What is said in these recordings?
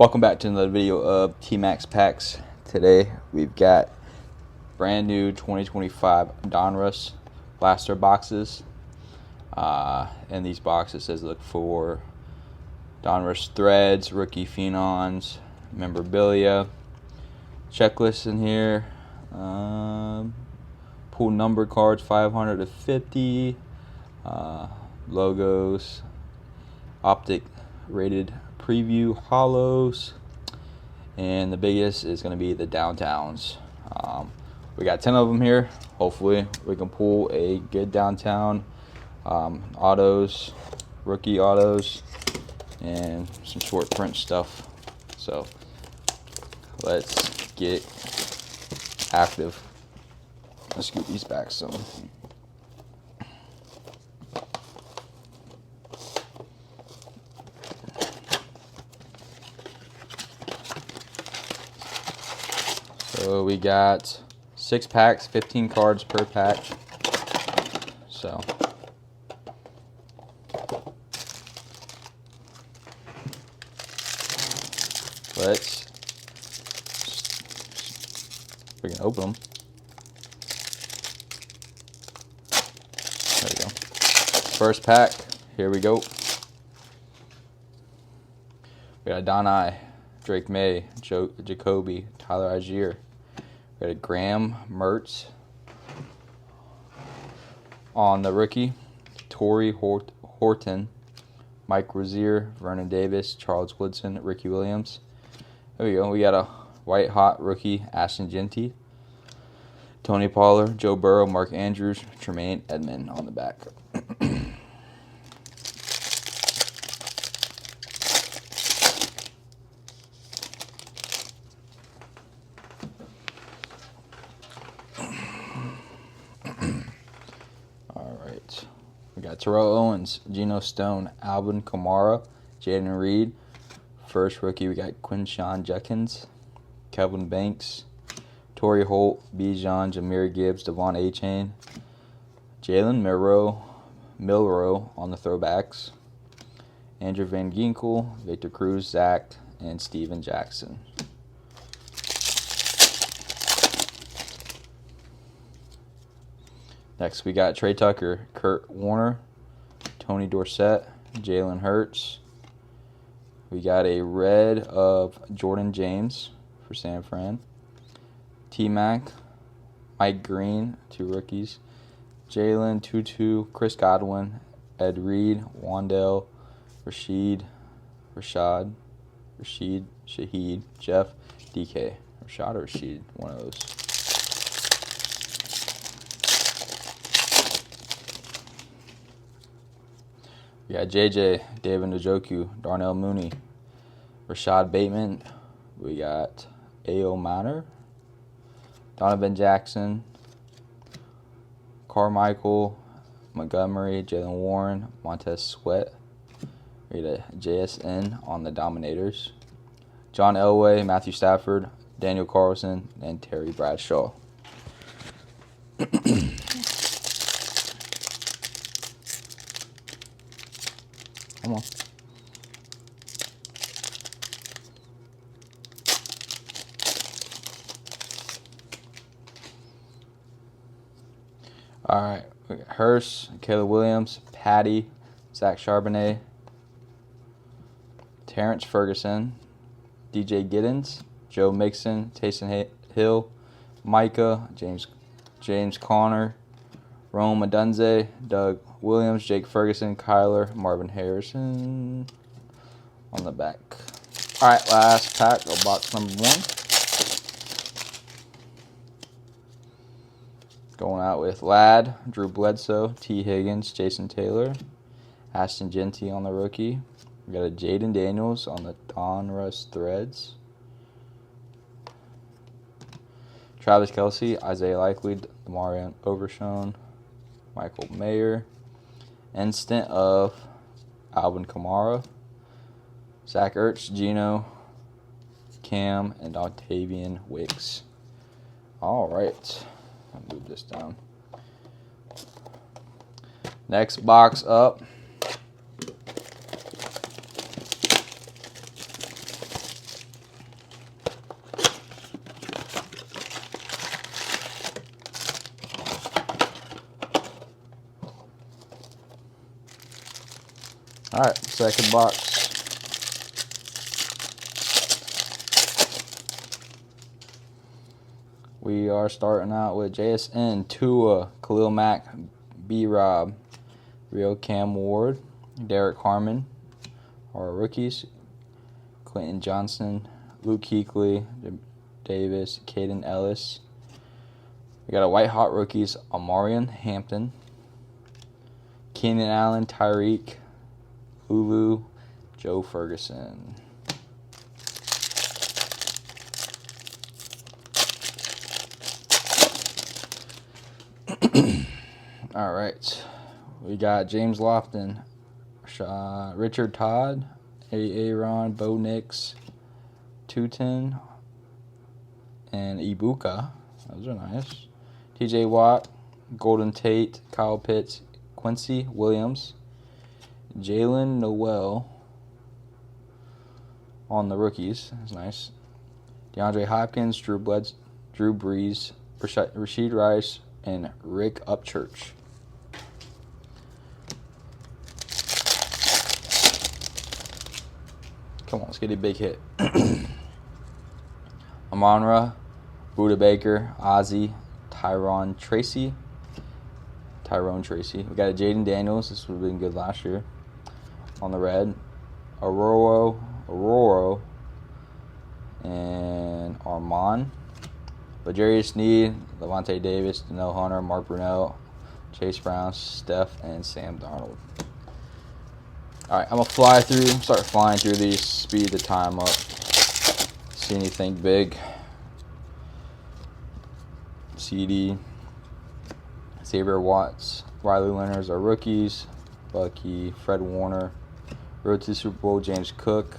Welcome back to another video of T-Max Packs. Today we've got brand new 2025 Donruss blaster boxes. In these boxes, it says look for Donruss threads, rookie phenoms, memorabilia, checklist in here, pool number cards 500 to 50, logos, optic rated preview hollows, and the biggest is going to be the downtowns. We got 10 of them here. Hopefully we can pull a good downtown autos, rookie autos, and some short print stuff. So let's get active. Let's scoot these back some. So we got 6 packs, 15 cards per pack. So we can open them. There we go. First pack, here we go. We got Donai, Drake May, Jacoby, Tyler Algier. We got a Graham Mertz on the rookie, Torrey Horton, Mike Rozier, Vernon Davis, Charles Woodson, Ricky Williams. There we go. We got a white hot rookie, Ashton Genty, Tony Pollard, Joe Burrow, Mark Andrews, Tremaine Edmond on the back. Alright. We got Terrell Owens, Geno Stone, Alvin Kamara, Jaden Reed. First rookie, we got Quinshawn Judkins, Kelvin Banks, Torrey Holt, Bijan, Jahmyr Gibbs, Devon Achane, Jalen Milroe on the throwbacks, Andrew Van Ginkel, Victor Cruz, Zach, and Steven Jackson. Next, we got Trey Tucker, Kurt Warner, Tony Dorsett, Jalen Hurts. We got a red of Jordan James for San Fran. T-Mac, Mike Green, 2 rookies. Jalen, Tutu, Chris Godwin, Ed Reed, Wandell, Shaheed, Jeff, DK. Rashad or Rashid, one of those. We got JJ, David Njoku, Darnell Mooney, Rashad Bateman. We got A.O. Manor, Donovan Jackson, Carmichael, Montgomery, Jalen Warren, Montez Sweat. We got a JSN on the Dominators. John Elway, Matthew Stafford, Daniel Carlson, and Terry Bradshaw. Come on. All right. We got Hurst, Caleb Williams, Patty, Zach Charbonnet, Terrence Ferguson, DJ Giddens, Joe Mixon, Taysom Hill, Micah, James Conner, Rome Adunze, Doug Williams, Jake Ferguson, Kyler, Marvin Harrison on the back. All right, last pack of box number 1. Going out with Ladd, Drew Bledsoe, T. Higgins, Jason Taylor, Ashton Genty on the rookie. We got a Jaden Daniels on the Donruss threads. Travis Kelce, Isaiah Likely, Marion Overshone, Michael Mayer. Instant of Alvin Kamara, Zach Ertz, Geno, Cam, and Octavian Wicks. All right. I'll move this down. Next box up. Alright, second box. We are starting out with JSN, Tua, Khalil Mack, B-Rob, Rio Cam Ward, Derek Harmon, our rookies, Quentin Johnson, Luke Kuechly, Davis, Caden Ellis. We got a white hot rookies, Amarian Hampton, Keenan Allen, Tyreek, Lulu, Joe Ferguson. All right, we got James Lofton, Richard Todd, Aaron, Bo Nix, Tutin, and Ibuka. Those are nice. TJ Watt, Golden Tate, Kyle Pitts, Quincy Williams, Jalen Noel on the rookies. That's nice. DeAndre Hopkins, Drew Brees, Rashid Rice, and Rick Upchurch. Come on, let's get a big hit. Amon-Ra, Buda Baker, Ozzie, Tyrone Tracy. We got a Jaden Daniels. This would have been good last year. On the red. Aurora, and Armand. L'Jarius Sneed, Levante Davis, Danielle Hunter, Mark Brunell, Chase Brown, Steph, and Sam Darnold. Alright, I'm going to start flying through these, speed the time up. See anything big. CD, Xavier Watts, Riley Leonard's our rookies, Bucky, Fred Warner, Road to Super Bowl, James Cook,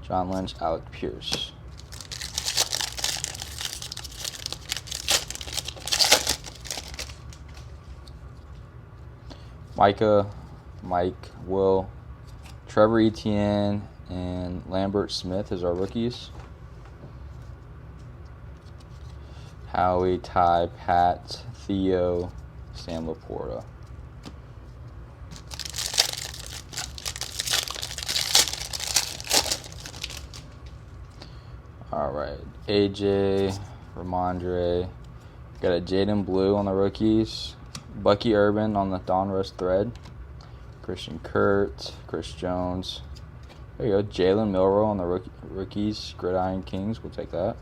John Lynch, Alec Pierce. Micah, Mike, Will, Trevor Etienne, and Lambert Smith as our rookies. Howie, Ty, Pat, Theo, Sam Laporta. All right, AJ, Ramondre. Got a Jaden Blue on the rookies. Bucky Urban on the Donruss thread. Christian Kurt, Chris Jones. There you go. Jalen Milroe on the rookies. Gridiron Kings. We'll take that.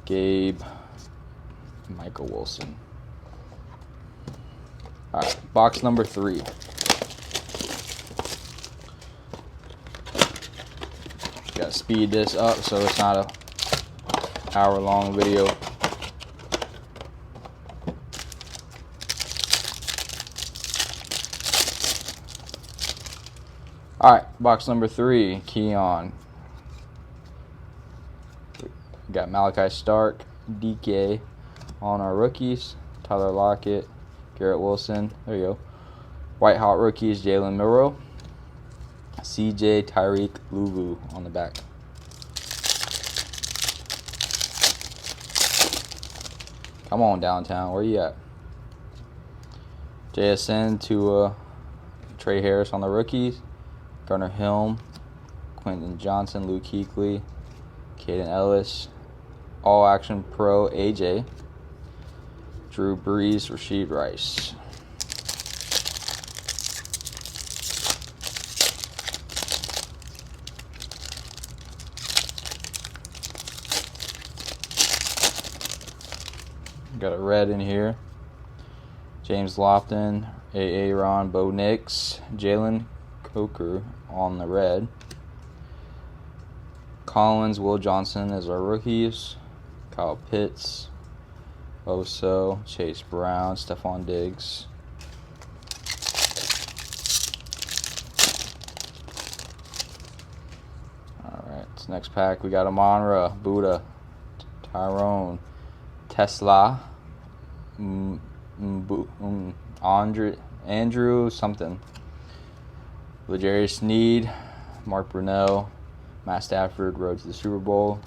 Gabe. Michael Wilson. All right. Box number 3. Got to speed this up so it's not a hour-long video. All right, box number 3, Keon. We got Malachi Stark, DK on our rookies. Tyler Lockett, Garrett Wilson. There you go. White hot rookies, Jalen Milroe. CJ, Tyreek, Lulu on the back. Come on, downtown. Where you at? JSN to Trey Harris on the rookies. Garner Hilm, Quentin Johnson, Luke Kuechly, Caden Ellis, All Action Pro AJ, Drew Brees, Rashid Rice. Got a red in here. James Lofton, Aaron, Bo Nix, Jalen Coker on the red. Collins, Will Johnson as our rookies. Kyle Pitts, Oso, Chase Brown, Stephon Diggs. Alright, next pack we got Amon-Ra, Buda, Tyrone, Tesla, Andrew something. L'Jarius Sneed, Mark Brunell, Matt Stafford, Road to the Super Bowl,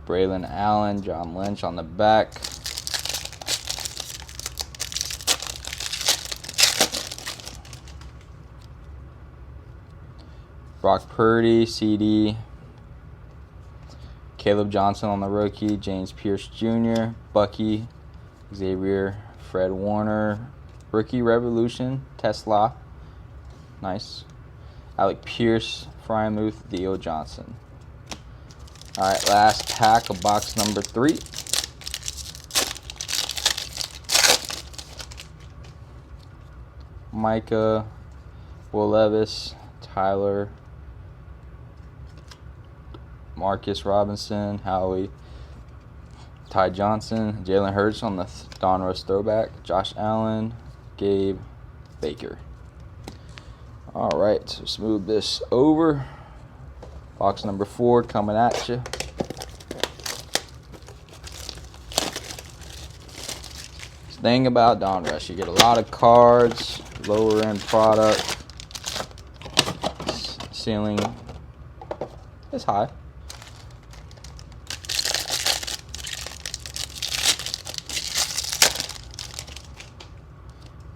Braylon Allen, John Lynch on the back. Brock Purdy, CD. Caleb Johnson on the rookie. James Pierce Jr., Bucky, Xavier, Fred Warner. Rookie Revolution, Tesla. Nice. Alec Pierce, Frymouth, Theo Johnson. Alright, last pack of box number 3. Micah, Will Levis, Tyler, Marcus Robinson, Howie, Ty Johnson, Jalen Hurts on the Donruss throwback, Josh Allen, Gabe, Baker. Alright, so let's move this over. Box number 4 coming at you. Thing about Donruss, you get a lot of cards, lower end product, ceiling is high.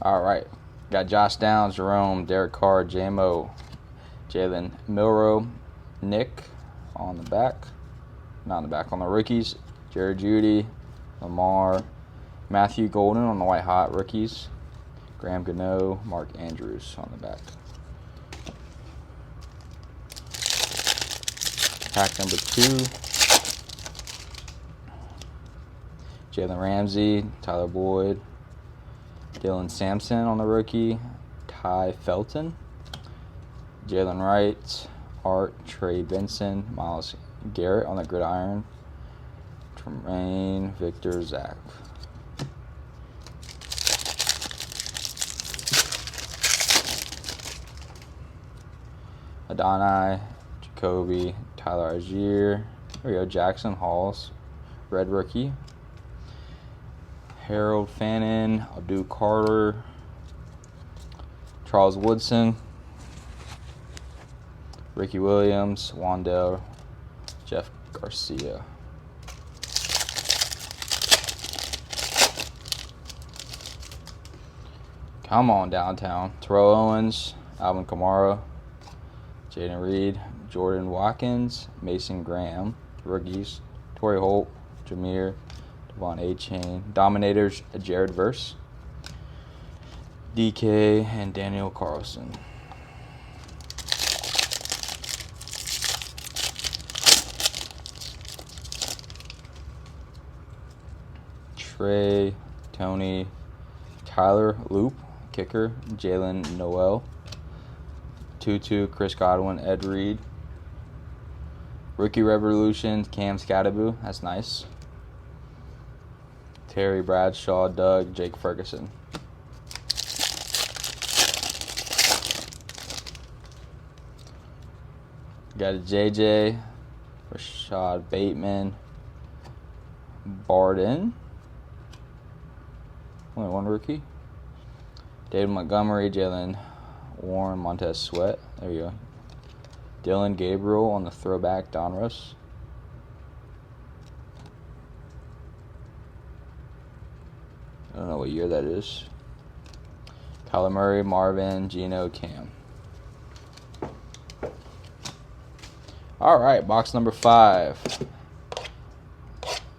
All right, got Josh Downs, Jerome, Derek Carr, JMO, Jalen Milroe, Nick on the back, not on the back, on the rookies, Jared Judy, Lamar, Matthew Golden on the white hot rookies, Graham Gano, Mark Andrews on the back. Pack number 2. Jalen Ramsey, Tyler Boyd, Dylan Sampson on the rookie, Ty Felton, Jalen Wright, Art, Trey Benson, Miles Garrett on the gridiron, Tremaine, Victor, Zach. Adonai, Jacoby, Tyler Algier, there we go, Jackson Halls, red rookie, Harold Fannin, Abdul Carter, Charles Woodson, Ricky Williams, Wandell, Jeff Garcia. Come on, downtown. Terrell Owens, Alvin Kamara, Jaden Reed, Jordan Watkins, Mason Graham, rookies, Torrey Holt, Jameer, Devon A-Chain, Dominators, Jared Verse, DK, and Daniel Carlson. Trey, Tony, Tyler Loop, kicker, Jalen Noel, Tutu, Chris Godwin, Ed Reed, Rookie Revolution, Cam Scattaboo, that's nice. Terry Bradshaw, Doug, Jake Ferguson. Got a JJ, Rashad Bateman, Barden, only one rookie. David Montgomery, Jalen Warren, Montez Sweat. There you go. Dylan Gabriel on the throwback Donruss. I don't know what year that is. Kyler Murray, Marvin, Gino, Cam. All right, box number 5.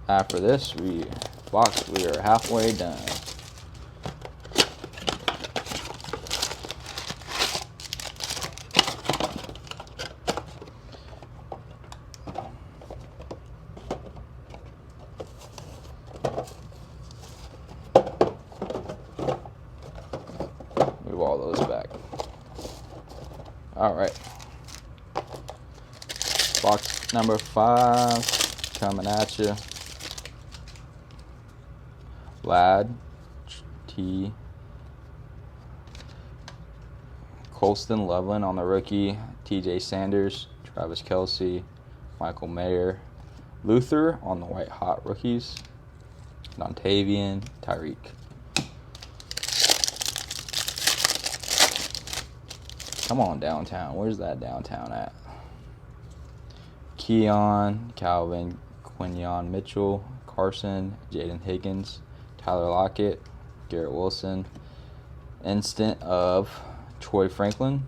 After this, we are halfway done. Move all those back. All right. Box number 5 coming at you. Lad, T. Colston Loveland on the rookie. TJ Sanders, Travis Kelce, Michael Mayer. Luther on the white hot rookies. Dontavian, Tyreek. Come on, downtown. Where's that downtown at? Keon, Calvin, Quinyon Mitchell, Carson, Jaden Higgins, Tyler Lockett, Garrett Wilson. Instant of Troy Franklin,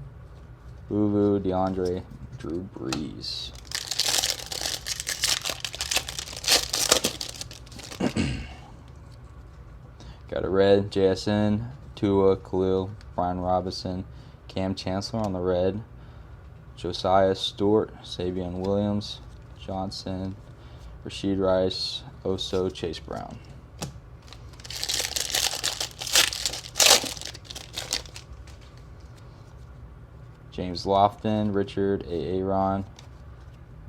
Luvu, DeAndre, Drew Brees. Got a red, JSN, Tua, Khalil, Brian Robinson, Cam Chancellor on the red, Josiah Stewart, Savion Williams, Johnson, Rashid Rice, Oso, Chase Brown. James Lofton, Richard Aaron,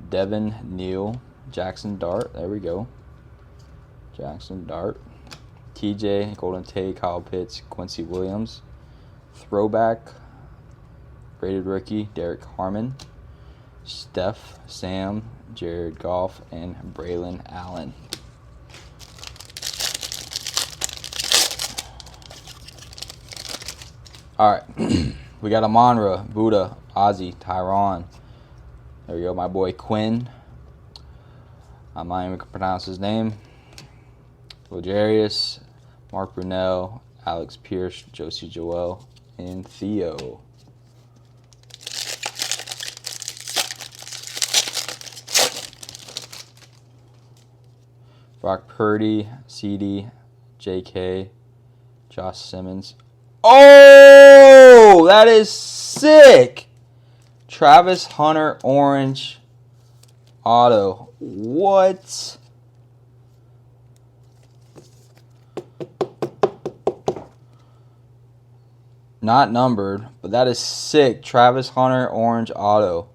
Devin Neal, Jackson Dart. There we go. Jackson Dart. TJ, Golden Tate, Kyle Pitts, Quincy Williams. Throwback, graded rookie, Derek Harmon. Steph, Sam, Jared Goff, and Braylon Allen. All right. We got Amonra, Buddha, Ozzy, Tyron. There we go, my boy Quinn. I'm not even going to pronounce his name. Logarius, Mark Brunell, Alex Pierce, Josie Joel, and Theo. Brock Purdy, CD, JK, Josh Simmons. Oh, that is sick. Travis Hunter, orange, auto. What? Not numbered, but that is sick. Travis Hunter, orange, auto.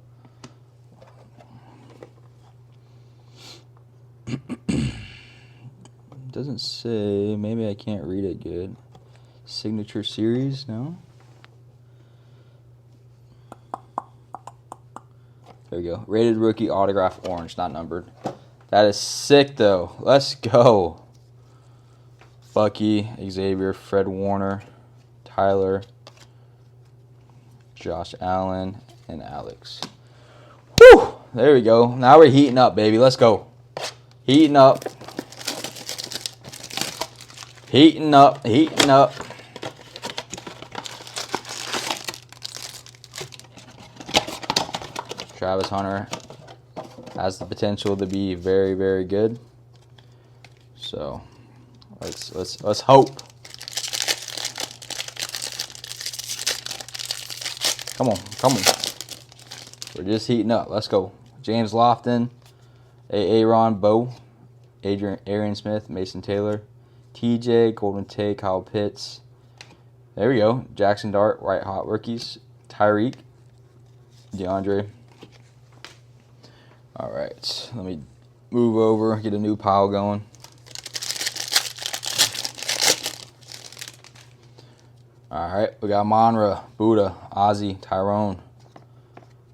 Doesn't say. Maybe I can't read it good. Signature series, no? There we go. Rated rookie autograph orange, not numbered. That is sick, though. Let's go. Bucky, Xavier, Fred Warner, Tyler, Josh Allen, and Alex. Whew! There we go. Now we're heating up, baby. Let's go. Heating up. Heating up. Heating up. Travis Hunter has the potential to be very, very good. So let's hope. Come on, come on. We're just heating up. Let's go. James Lofton, Aaron Bowe, Arian Smith, Mason Taylor, TJ, Golden Tate, Kyle Pitts. There we go. Jackson Dart, White Hot rookies. Tyreek, DeAndre. All right, let me move over, get a new pile going. All right, we got Monra, Buddha, Ozzy, Tyrone.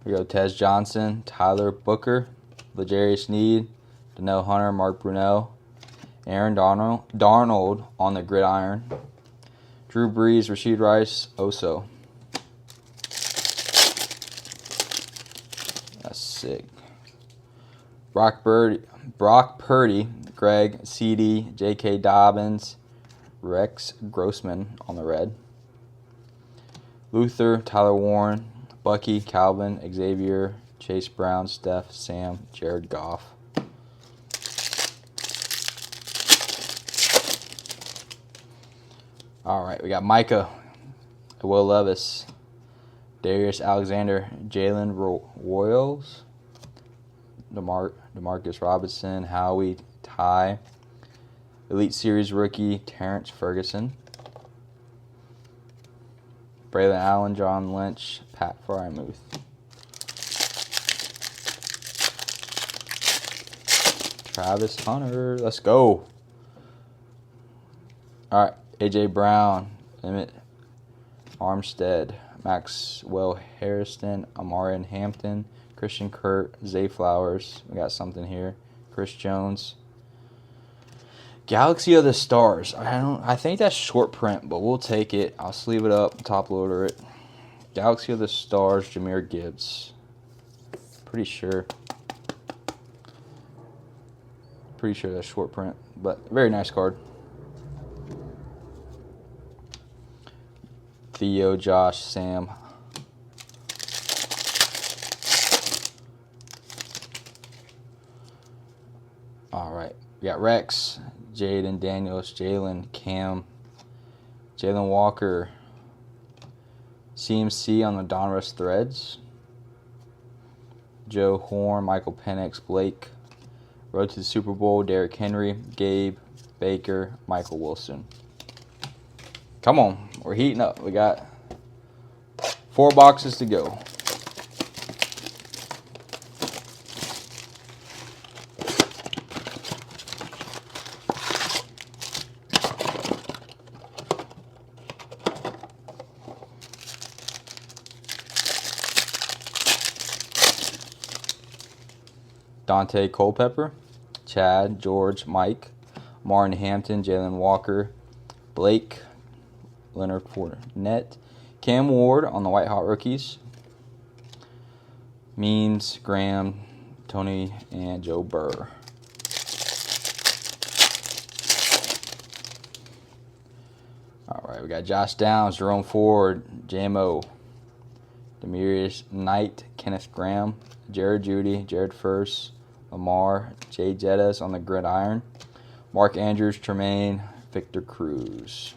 We go Tez Johnson, Tyler Booker, L'Jarius Sneed, Danielle Hunter, Mark Brunell, Aaron Darnold on the gridiron, Drew Brees, Rashid Rice, Oso. That's sick. Brock Purdy, Greg, CD, J.K. Dobbins, Rex Grossman on the red. Luther, Tyler Warren, Bucky, Calvin, Xavier, Chase Brown, Steph, Sam, Jared Goff. All right, we got Micah, Will Levis, Darius Alexander, Jalen Royals, Demarcus Robinson, Howie, Ty, Elite Series rookie Terrence Ferguson, Braylon Allen, John Lynch, Pat Frymuth. Travis Hunter, let's go. All right, AJ Brown, Emmett Armstead, Maxwell Harrison, Amarian Hampton, Christian Kurt, Zay Flowers. We got something here. Chris Jones. Galaxy of the Stars. I think that's short print, but we'll take it. I'll sleeve it up, top loader it. Galaxy of the Stars, Jahmyr Gibbs. Pretty sure that's short print, but very nice card. Theo, Josh, Sam. All right. We got Rex, Jaden Daniels, Jalen, Cam, Jalen Walker, CMC on the Donruss Threads, Joe Horn, Michael Penix, Blake, Road to the Super Bowl, Derrick Henry, Gabe, Baker, Michael Wilson. Come on, we're heating up. We got 4 boxes to go. Dante Culpepper, Chad, George, Mike, Martin Hampton, Jalen Walker, Blake, Leonard Fournette, Cam Ward on the White Hot Rookies, Means, Graham, Tony, and Joe Burr. All right, we got Josh Downs, Jerome Ford, JMO, Demarius Knight, Kenneth Graham, Jared Judy, Jared First, Lamar, Jay Jettas on the Gridiron, Mark Andrews, Tremaine, Victor Cruz.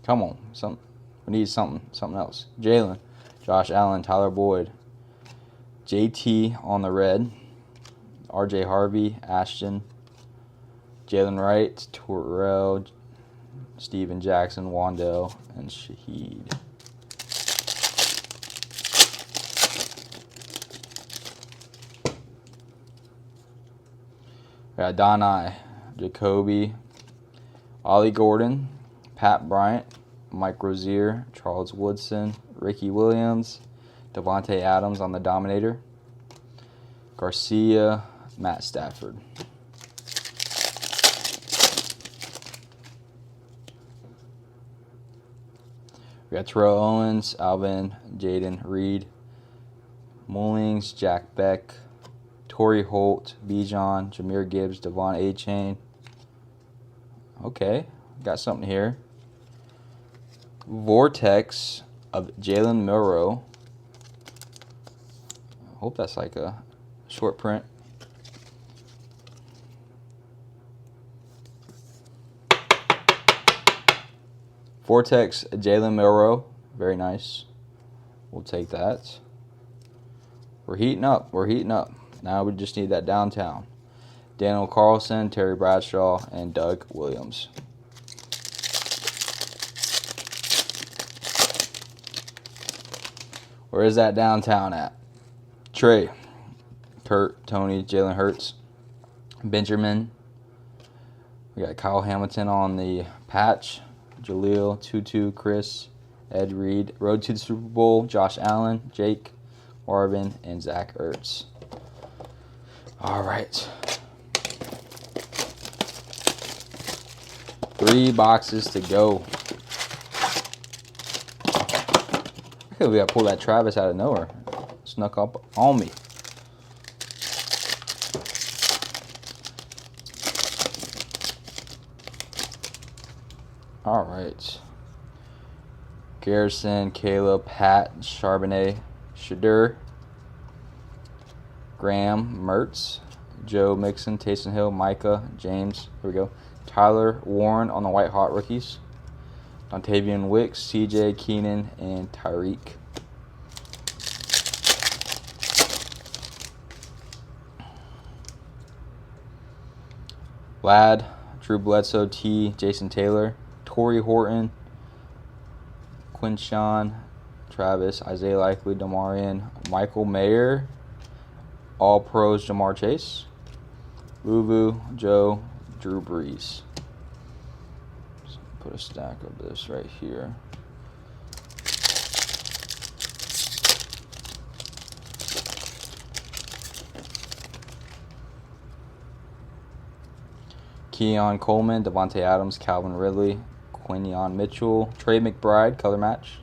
Come on, we need something else. Jalen, Josh Allen, Tyler Boyd, JT on the red, RJ Harvey, Ashton, Jalen Wright, Terrell, Steven Jackson, Wandell, and Shaheed. We got Donai, Jacoby, Ollie Gordon, Pat Bryant, Mike Rozier, Charles Woodson, Ricky Williams, Devontae Adams on the Dominator, Garcia, Matt Stafford. We got Terrell Owens, Alvin, Jaden Reed, Mullings, Jack Beck, Torrey Holt, Bijan, Jahmyr Gibbs, Devon A-Chain. Okay, got something here. Vortex of Jalen Milroe. I hope that's like a short print. Vortex Jalen Milroe. Very nice. We'll take that. We're heating up. We're heating up. Now we just need that downtown. Daniel Carlson, Terry Bradshaw, and Doug Williams. Where is that downtown at? Trey, Kurt, Tony, Jalen Hurts, Benjamin. We got Kyle Hamilton on the patch. Jaleel, Tutu, Chris, Ed Reed. Road to the Super Bowl, Josh Allen, Jake, Marvin, and Zach Ertz. All right. 3 boxes to go. I feel we got to pull that Travis out of nowhere. Snuck up on me. All right. Garrison, Caleb, Pat, Charbonnet, Shadur, Graham, Mertz, Joe Mixon, Taysom Hill, Micah, James. Here we go. Tyler Warren on the White Hot Rookies. Dontavian Wicks, CJ, Keenan, and Tyreek. Ladd, Drew Bledsoe, T, Jason Taylor, Torrey Horton, Quinshawn, Travis, Isaiah Likely, Demarion, Michael Mayer, All Pros, Jamar Chase, Luvu, Joe, Drew Brees. So put a stack of this right here. Keon Coleman, Devontae Adams, Calvin Ridley, Quinion Mitchell, Trey McBride, color match.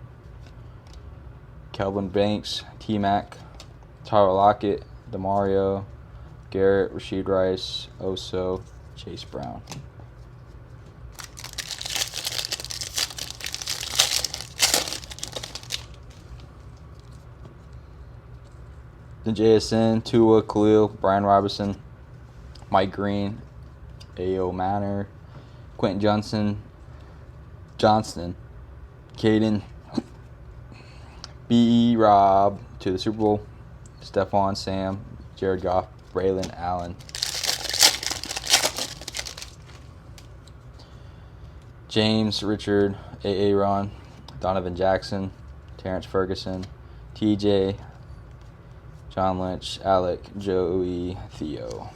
Kelvin Banks, T-Mac, Tyler Lockett, DeMario, Garrett, Rasheed Rice, Oso, Chase Brown. The JSN, Tua, Khalil, Brian Robinson, Mike Green, A.O. Manor, Quentin Johnston, Caden, B.E. Rob to the Super Bowl, Stephon, Sam, Jared Goff, Braylon Allen. James, Richard, A.A. Ron, Donovan Jackson, Terrence Ferguson, T.J., John Lynch, Alec, Joey, Theo.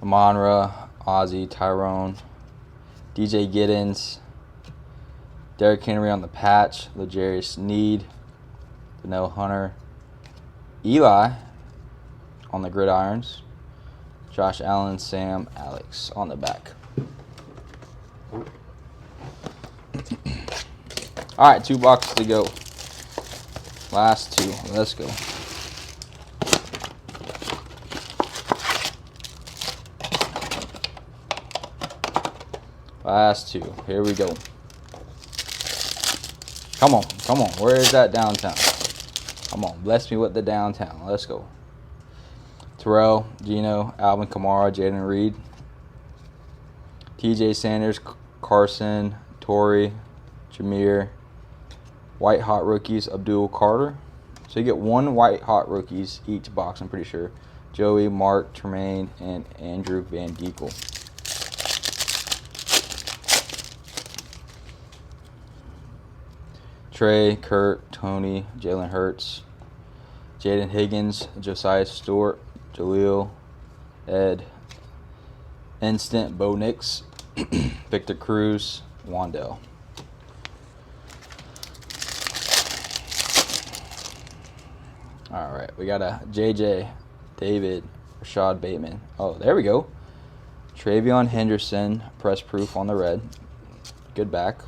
Amonra, Ozzie, Tyrone, DJ Giddens, Derrick Henry on the patch, L'Jarius Sneed, Danielle Hunter, Eli on the gridirons, Josh Allen, Sam, Alex on the back. All right, 2 boxes to go. Last 2. Let's go. Last 2. Here we go. Come on. Come on. Where is that downtown? Come on. Bless me with the downtown. Let's go. Terrell, Gino, Alvin Kamara, Jaden Reed, TJ Sanders, Carson, Torrey, Jameer, White Hot Rookies, Abdul Carter. So you get 1 White Hot Rookies each box, I'm pretty sure. Joey, Mark, Tremaine, and Andrew Van Geekel. Trey, Kurt, Tony, Jalen Hurts, Jaden Higgins, Josiah Stewart, Jaleel, Ed, Instant, Bo Nix, Victor Cruz, Wandell. All right, we got a JJ, David, Rashad Bateman. Oh, there we go. Travion Henderson, press proof on the red. Good back.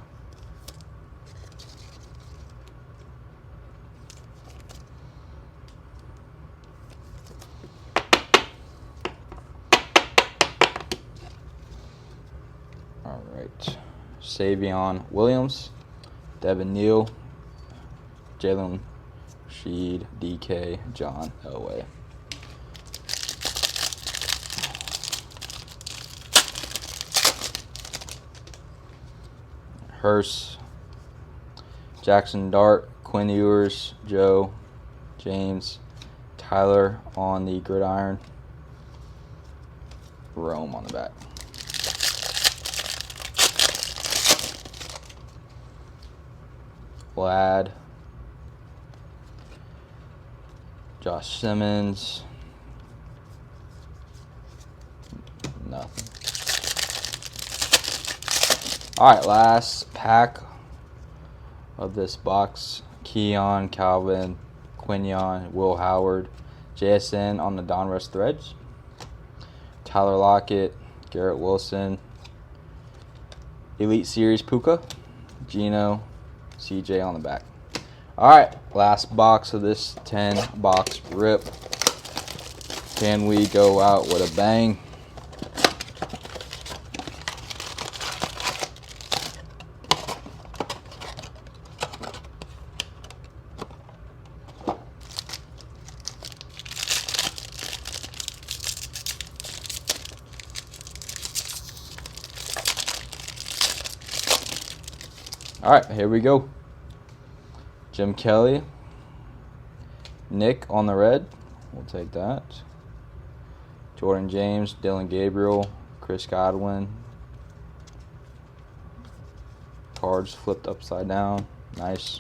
All right, Savion Williams, Devin Neal, Jalen Sheed, DK, John Elway. Hurst, Jackson Dart, Quinn Ewers, Joe, James, Tyler on the gridiron, Rome on the back. Vlad, Josh Simmons, nothing. All right, last pack of this box. Keon, Calvin, Quinion, Will Howard, JSN on the Donruss threads, Tyler Lockett, Garrett Wilson, Elite Series Puka, Gino, CJ on the back. All right, last box of this 10-box rip. Can we go out with a bang? All right, here we go. Jim Kelly, Nick on the red. We'll take that. Jordan James, Dylan Gabriel, Chris Godwin. Cards flipped upside down. Nice.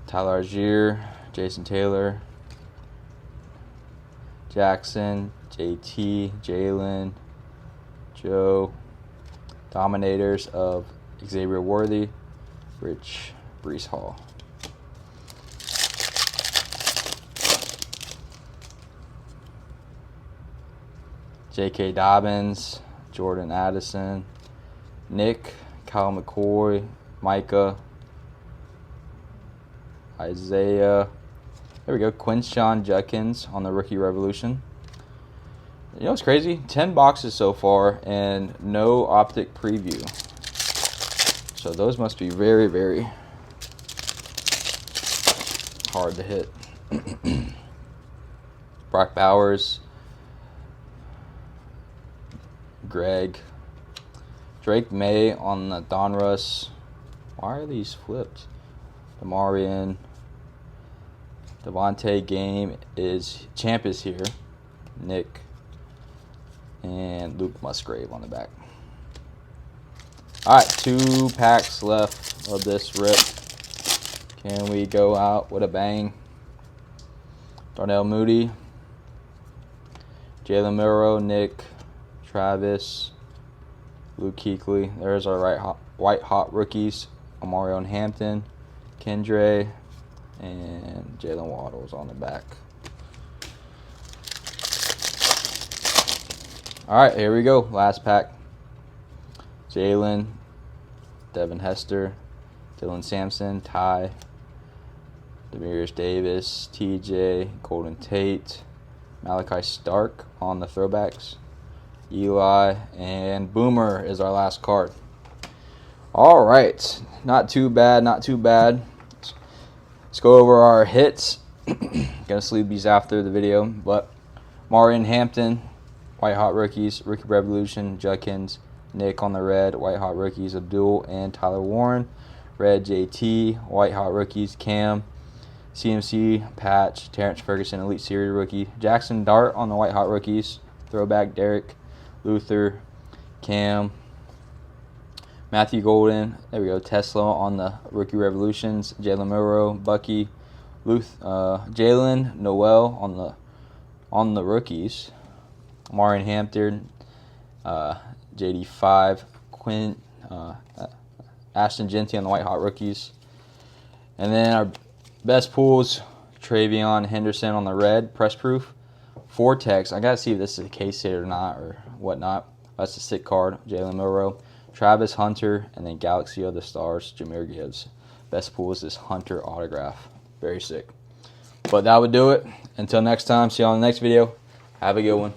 Tyler Algier, Jason Taylor, Jackson, JT, Jalen, Joe. Dominators of Xavier Worthy, Rich, Brees Hall. J.K. Dobbins, Jordan Addison, Nick, Kyle McCoy, Micah, Isaiah, There we go. Quinshawn Judkins on the Rookie Revolution. You know what's crazy? 10 boxes so far and no optic preview. So those must be very, very hard to hit. Brock Bowers. Greg. Drake May on the Donruss. Why are these flipped? DeMarion. Devontae Game is Champ is here. Nick. And Luke Musgrave on the back. Alright, 2 packs left of this rip. Can we go out with a bang? Darnell Mooney. Jalen Milroe, Nick, Travis, Luke Kuechly. There's our white hot rookies. Omarion Hampton, Kendre, and Jalen Waddles on the back. All right, here we go. Last pack. Jalen, Devin Hester, Dylan Sampson, Ty, Demarius Davis, TJ, Golden Tate, Malachi Stark on the throwbacks, Eli, and Boomer is our last card. All right, not too bad, not too bad. Let's go over our hits. Gonna sleeve these after the video, but Omarion Hampton, White Hot Rookies, Rookie Revolution, Judkins, Nick on the red, White Hot Rookies, Abdul and Tyler Warren, red JT, White Hot Rookies, Cam, CMC, Patch, Terrence Ferguson, Elite Series rookie, Jackson Dart on the White Hot Rookies, throwback Derek, Luther, Cam, Matthew Golden, there we go, Tesla on the Rookie Revolutions, Jalen Milroe, Bucky, Jalen Noel on the rookies, Omarion Hampton, JD5, Ashton Genty on the White Hot Rookies, and then our best pools, Travion Henderson on the red, press proof. Vortex, I got to see if this is a case hit or not or whatnot. That's a sick card, Jalen Milroe. Travis Hunter, and then Galaxy of the Stars, Jameer Gibbs. Best pool is this Hunter autograph. Very sick. But that would do it. Until next time, see you on the next video. Have a good one.